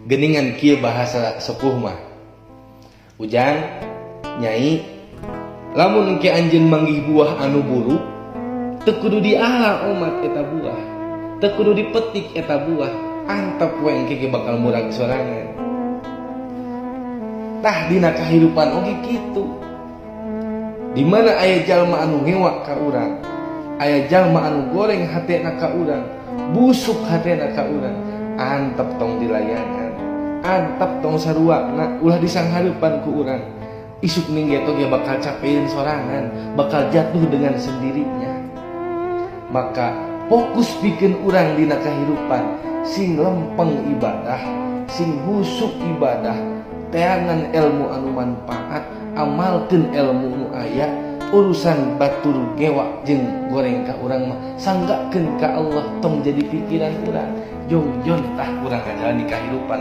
geningan kieu bahasa sepuh mah. Ujang nyai, lamun engke anjeun manggih buah anu buruk, teu kudu diala omat eta buah, teu kudu dipetik eta buah, antep we engke ge bakal murag sorangan. Tah dina kahirupan oge kitu. Di mana aya jalma anu ngewa ka urang, aya jalma anu goreng hatena ka urang, busuk hatena ka urang, antep tong dilayanan, antep tong saruakna ulah disanghareupan ku urang. Isuk ningge ge bakal capein sorangan, bakal jatuh dengan sendirinya. Maka fokus bikin urang dina kahirupan, sing lempeng ibadah, sing husuk ibadah, teangan ilmu anu manfaat, amalkeun ilmu nu aya, urusan batur ngewa jeung goreng ka urang mah sanggakeun ka Allah tong jadi pikiran urang. Jongjon tah urang ngajalani kahirupan.